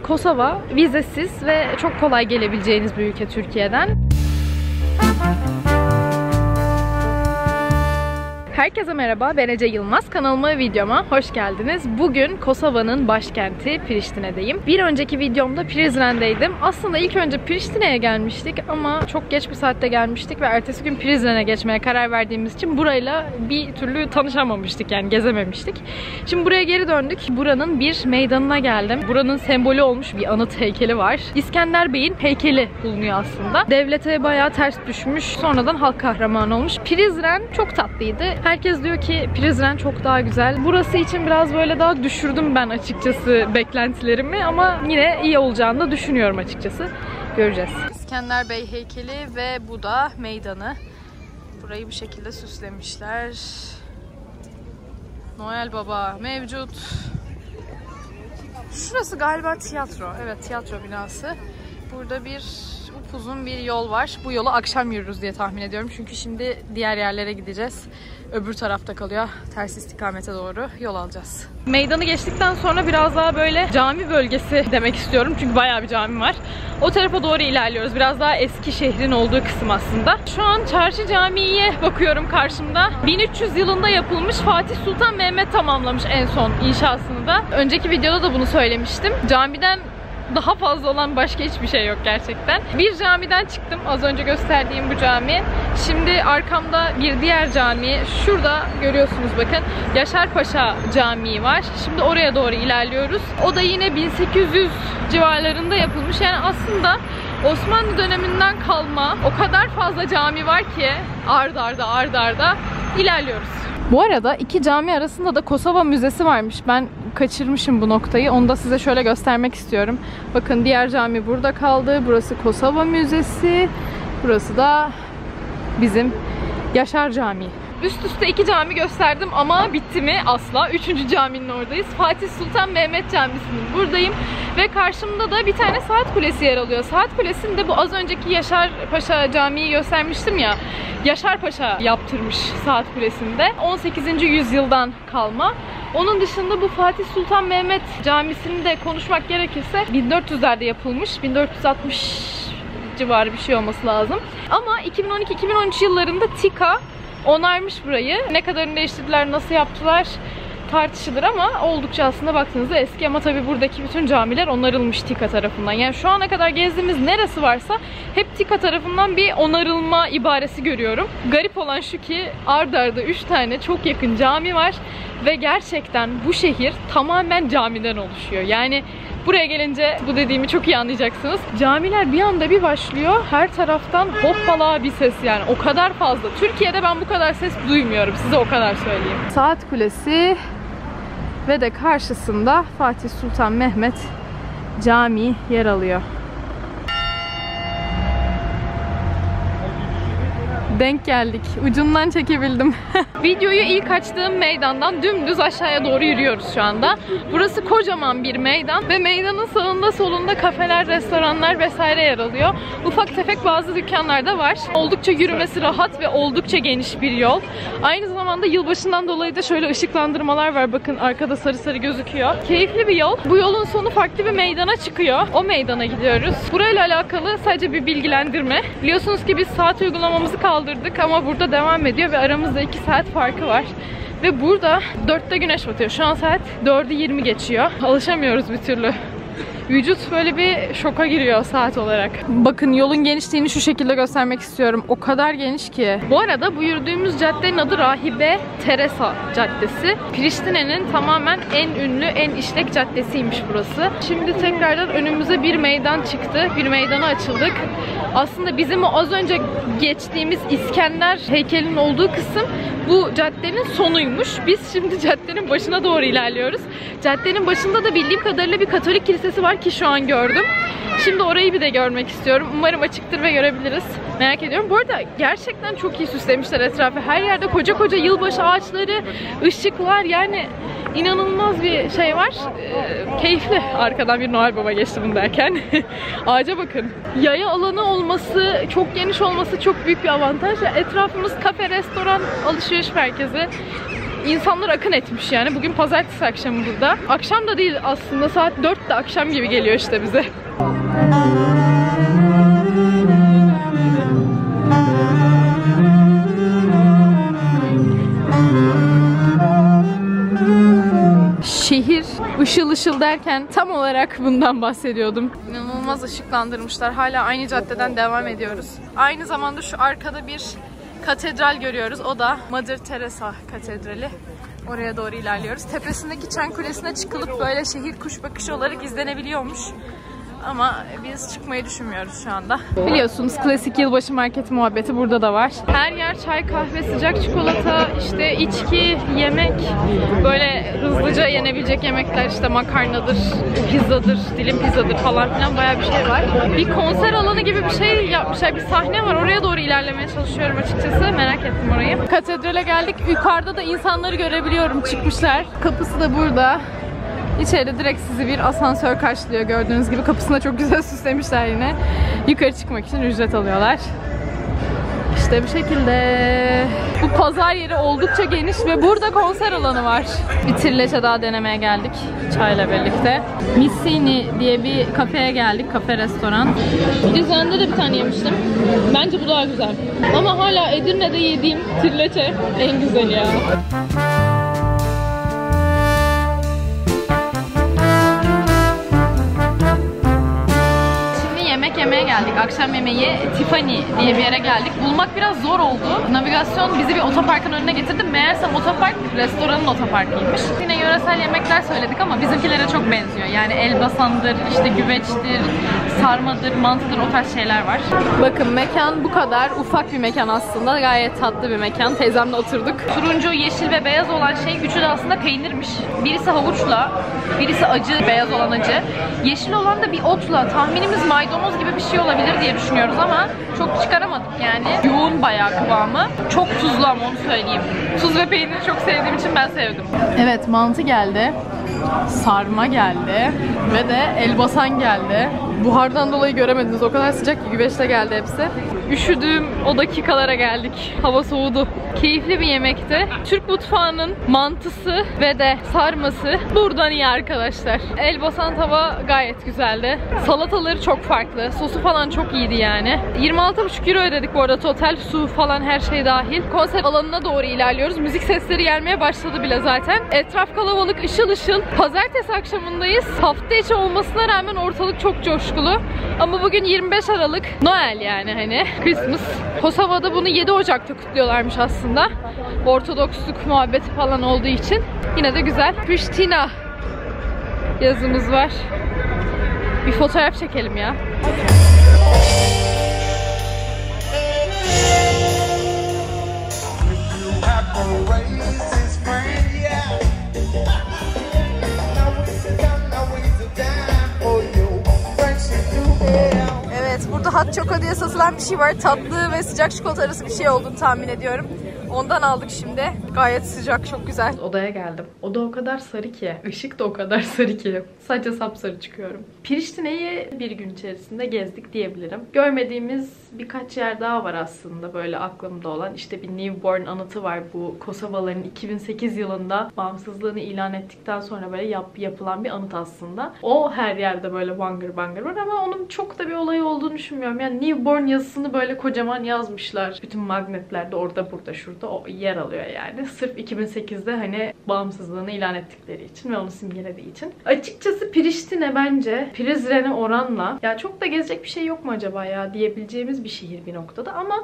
Kosova vizesiz ve çok kolay gelebileceğiniz bir ülke Türkiye'den. Herkese merhaba, ben Ece Yılmaz. Kanalıma ve videoma hoş geldiniz. Bugün Kosova'nın başkenti Priştine'deyim. Bir önceki videomda Prizren'deydim. Aslında ilk önce Priştine'ye gelmiştik ama çok geç bir saatte gelmiştik ve ertesi gün Prizren'e geçmeye karar verdiğimiz için burayla bir türlü tanışamamıştık, yani gezememiştik. Şimdi buraya geri döndük. Buranın bir meydanına geldim. Buranın sembolü olmuş bir anıt heykeli var. İskender Bey'in heykeli bulunuyor aslında. Devlete bayağı ters düşmüş, sonradan halk kahramanı olmuş. Prizren çok tatlıydı. Herkes diyor ki Prizren çok daha güzel. Burası için biraz böyle daha düşürdüm ben açıkçası beklentilerimi ama yine iyi olacağını da düşünüyorum açıkçası. Göreceğiz. İskender Bey heykeli ve bu da meydanı. Burayı bu şekilde süslemişler. Noel Baba mevcut. Şurası galiba tiyatro. Evet, tiyatro binası. Burada bir upuzun bir yol var. Bu yolu akşam yürürüz diye tahmin ediyorum. Çünkü şimdi diğer yerlere gideceğiz. Öbür tarafta kalıyor. Ters istikamete doğru yol alacağız. Meydanı geçtikten sonra biraz daha böyle cami bölgesi demek istiyorum. Çünkü bayağı bir cami var. O tarafa doğru ilerliyoruz. Biraz daha eski şehrin olduğu kısım aslında. Şu an Çarşı Camii'ye bakıyorum karşımda. 1300 yılında yapılmış, Fatih Sultan Mehmet tamamlamış en son inşasını da. Önceki videoda da bunu söylemiştim. Camiden daha fazla olan başka hiçbir şey yok gerçekten. Bir camiden çıktım. Az önce gösterdiğim bu cami. Şimdi arkamda bir diğer cami. Şurada görüyorsunuz bakın. Yaşarpaşa Camii var. Şimdi oraya doğru ilerliyoruz. O da yine 1800 civarlarında yapılmış. Yani aslında Osmanlı döneminden kalma o kadar fazla cami var ki ard arda ilerliyoruz. Bu arada iki cami arasında da Kosova Müzesi varmış. Ben kaçırmışım bu noktayı. Onu da size şöyle göstermek istiyorum. Bakın diğer cami burada kaldı. Burası Kosova Müzesi. Burası da bizim Yaşar Camii. Üst üste iki cami gösterdim ama bitti mi? Asla. Üçüncü caminin oradayız. Fatih Sultan Mehmet Camisi'nin buradayım. Ve karşımda da bir tane saat kulesi yer alıyor. Saat kulesini de bu az önceki Yaşarpaşa Camii'yi göstermiştim ya. Yaşarpaşa yaptırmış saat kulesinde. 18. yüzyıldan kalma. Onun dışında bu Fatih Sultan Mehmet Camisi'ni de konuşmak gerekirse 1400'lerde yapılmış. 1460 civarı bir şey olması lazım. Ama 2012-2013 yıllarında TİKA onarmış burayı. Ne kadarını değiştirdiler, nasıl yaptılar tartışılır ama oldukça aslında baktığınızda eski, ama tabii buradaki bütün camiler onarılmış TİKA tarafından. Yani şu ana kadar gezdiğimiz neresi varsa hep TİKA tarafından bir onarılma ibaresi görüyorum. Garip olan şu ki ard arda 3 tane çok yakın cami var ve gerçekten bu şehir tamamen camiden oluşuyor. Yani buraya gelince bu dediğimi çok iyi anlayacaksınız. Camiler bir anda bir başlıyor. Her taraftan hoppala bir ses, yani o kadar fazla. Türkiye'de ben bu kadar ses duymuyorum. Size o kadar söyleyeyim. Saat Kulesi ve de karşısında Fatih Sultan Mehmet Camii yer alıyor. Denk geldik. Ucundan çekebildim. Videoyu ilk açtığım meydandan dümdüz aşağıya doğru yürüyoruz şu anda. Burası kocaman bir meydan ve meydanın sağında solunda kafeler, restoranlar vesaire yer alıyor. Ufak tefek bazı dükkanlar da var. Oldukça yürümesi rahat ve oldukça geniş bir yol. Aynı zamanda yılbaşından dolayı da şöyle ışıklandırmalar var. Bakın arkada sarı sarı gözüküyor. Keyifli bir yol. Bu yolun sonu farklı bir meydana çıkıyor. O meydana gidiyoruz. Burayla alakalı sadece bir bilgilendirme. Biliyorsunuz ki biz saat uygulamamızı kaldırdık ama burada devam ediyor ve aramızda 2 saat farkı var. Ve burada 4'te güneş batıyor. Şu an saat 4'ü 20 geçiyor. Alışamıyoruz bir türlü. Vücut böyle bir şoka giriyor saat olarak. Bakın yolun genişliğini şu şekilde göstermek istiyorum. O kadar geniş ki. Bu arada bu yürüdüğümüz caddenin adı Rahibe Teresa Caddesi. Priştine'nin tamamen en ünlü, en işlek caddesiymiş burası. Şimdi tekrardan önümüze bir meydan çıktı. Bir meydana açıldık. Aslında bizim o az önce geçtiğimiz İskender heykelinin olduğu kısım bu caddenin sonuymuş. Biz şimdi caddenin başına doğru ilerliyoruz. Caddenin başında da bildiğim kadarıyla bir Katolik kilisesi var ki şu an gördüm. Şimdi orayı bir de görmek istiyorum. Umarım açıktır ve görebiliriz. Merak ediyorum. Bu arada gerçekten çok iyi süslemişler etrafı. Her yerde koca koca yılbaşı ağaçları, ışıklar, yani inanılmaz bir şey var. Keyifli. Arkadan bir Noel Baba geçti bunu derken. Ağaca bakın. Yaya alanı olması, çok geniş olması çok büyük bir avantaj. Etrafımız kafe, restoran, alışveriş merkezi. İnsanlar akın etmiş yani. Bugün pazartesi akşamı burada. Akşam da değil aslında, saat 4'te akşam gibi geliyor işte bize. Şehir ışıl ışıl derken tam olarak bundan bahsediyordum. İnanılmaz ışıklandırmışlar. Hala aynı caddeden devam ediyoruz. Aynı zamanda şu arkada bir katedral görüyoruz. O da Mother Teresa Katedrali. Oraya doğru ilerliyoruz. Tepesindeki Çan Kulesi'ne çıkılıp böyle şehir kuş bakışı olarak izlenebiliyormuş. Ama biz çıkmayı düşünmüyoruz şu anda. Biliyorsunuz klasik yılbaşı marketi muhabbeti burada da var. Her yer çay, kahve, sıcak çikolata, işte içki, yemek. Böyle hızlıca yenebilecek yemekler, işte makarnadır, pizzadır, dilim pizzadır falan filan, bayağı bir şey var. Bir konser alanı gibi bir şey yapmışlar. Bir sahne var. Oraya doğru ilerlemeye çalışıyorum açıkçası. Merak ettim orayı. Katedrale geldik. Yukarıda da insanları görebiliyorum. Çıkmışlar. Kapısı da burada. İçeride direkt sizi bir asansör karşılıyor. Gördüğünüz gibi kapısına çok güzel süslemişler yine. Yukarı çıkmak için ücret alıyorlar. İşte bu şekilde. Bu pazar yeri oldukça geniş ve burada konser alanı var. Bir trileçe daha denemeye geldik çayla birlikte. Missini diye bir kafeye geldik. Kafe restoran. Prizren'de de bir tane yemiştim. Bence bu daha güzel. Ama hala Edirne'de yediğim trileçe en güzeli ya. Yemeğe geldik. Akşam yemeği Tiffany diye bir yere geldik. Bulmak biraz zor oldu. Navigasyon bizi bir otoparkın önüne getirdi. Meğersem otopark restoranın otoparkıymış. Yine yöresel yemekler söyledik ama bizimkilere çok benziyor. Yani elbasandır, işte güveçtir, sarmadır, mantıdır, o tarz şeyler var. Bakın mekan bu kadar. Ufak bir mekan aslında. Gayet tatlı bir mekan. Teyzemle oturduk. Turuncu, yeşil ve beyaz olan şey üçü de aslında peynirmiş. Birisi havuçla, birisi acı, beyaz olan acı. Yeşil olan da bir otla. Tahminimiz maydanoz gibi bir şey olabilir diye düşünüyoruz ama çok çıkaramadık yani. Yoğun bayağı kıvamı. Çok tuzlu ama onu söyleyeyim. Tuz ve peyniri çok sevdiğim için ben sevdim. Evet, mantı geldi. Sarma geldi. Ve de elbasan geldi. Buhardan dolayı göremediniz. O kadar sıcak ki güveçte geldi hepsi. Üşüdüğüm o dakikalara geldik. Hava soğudu. Keyifli bir yemekti. Türk mutfağının mantısı ve de sarması buradan iyi arkadaşlar. Elbasan tava gayet güzeldi. Salataları çok farklı. Sosu falan çok iyiydi yani. 26,5 euro ödedik bu arada total. Su falan her şey dahil. Konser alanına doğru ilerliyoruz. Müzik sesleri gelmeye başladı bile zaten. Etraf kalabalık, ışıl ışıl. Pazartesi akşamındayız. Hafta içi olmasına rağmen ortalık çok coşkulu. Ama bugün 25 Aralık. Noel yani hani. Christmas. Kosova'da bunu 7 Ocak'ta kutluyorlarmış aslında. Ortodoksluk muhabbeti falan olduğu için. Yine de güzel. Pristina yazımız var. Bir fotoğraf çekelim ya. Evet, burada hot choco diye satılan bir şey var. Tatlı ve sıcak çikolata arası bir şey olduğunu tahmin ediyorum. Ondan aldık şimdi. Gayet sıcak, çok güzel. Odaya geldim. Oda o kadar sarı ki. Işık da o kadar sarı ki. Sadece sapsarı çıkıyorum. Priştine'yi bir gün içerisinde gezdik diyebilirim. Görmediğimiz birkaç yer daha var aslında böyle aklımda olan. İşte bir newborn anıtı var. Bu Kosovaların 2008 yılında bağımsızlığını ilan ettikten sonra böyle yapılan bir anıt aslında. O her yerde böyle bangır bangır var ama onun çok da bir olayı olduğunu düşünmüyorum. Yani newborn yazısını böyle kocaman yazmışlar. Bütün magnetlerde orada, burada, şurada o yer alıyor yani. Sırf 2008'de hani bağımsızlığını ilan ettikleri için ve onu simgelediği için. Açıkçası Priştine bence Prizren'e oranla ya çok da gezecek bir şey yok mu acaba ya diyebileceğimiz bir şehir bir noktada ama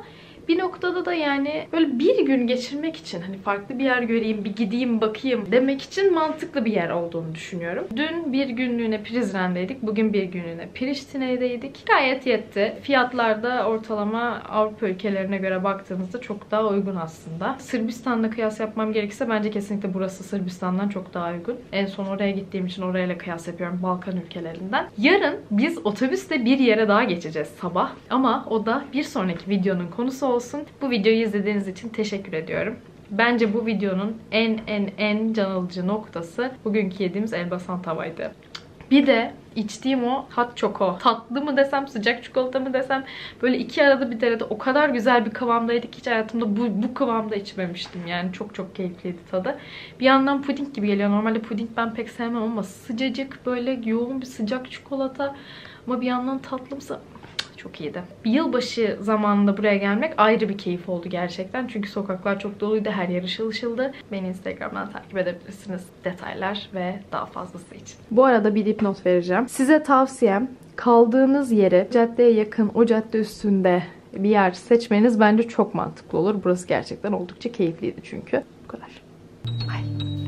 bir noktada da yani böyle bir gün geçirmek için hani farklı bir yer göreyim, bir gideyim bakayım demek için mantıklı bir yer olduğunu düşünüyorum. Dün bir günlüğüne Prizren'deydik. Bugün bir günlüğüne Priştine'deydik. Gayet yetti. Fiyatlar da ortalama Avrupa ülkelerine göre baktığınızda çok daha uygun aslında. Sırbistan'la kıyas yapmam gerekirse bence kesinlikle burası Sırbistan'dan çok daha uygun. En son oraya gittiğim için orayla kıyas yapıyorum Balkan ülkelerinden. Yarın biz otobüsle bir yere daha geçeceğiz sabah. Ama o da bir sonraki videonun konusu olsun. Bu videoyu izlediğiniz için teşekkür ediyorum. Bence bu videonun en can alıcı noktası bugünkü yediğimiz elbasan tavaydı. Bir de içtiğim o hot choco. Tatlı mı desem, sıcak çikolata mı desem, böyle iki arada bir derede o kadar güzel bir kıvamdaydı ki hiç hayatımda bu kıvamda içmemiştim. Yani çok çok keyifliydi tadı. Bir yandan puding gibi geliyor. Normalde puding ben pek sevmem ama sıcacık, böyle yoğun bir sıcak çikolata ama bir yandan tatlımsa çok iyiydi. Bir yılbaşı zamanında buraya gelmek ayrı bir keyif oldu gerçekten. Çünkü sokaklar çok doluydu. Her yer ışıl ışıldı. Beni Instagram'dan takip edebilirsiniz detaylar ve daha fazlası için. Bu arada bir dipnot vereceğim. Size tavsiyem kaldığınız yeri caddeye yakın, o cadde üstünde bir yer seçmeniz bence çok mantıklı olur. Burası gerçekten oldukça keyifliydi çünkü. Bu kadar. Bye.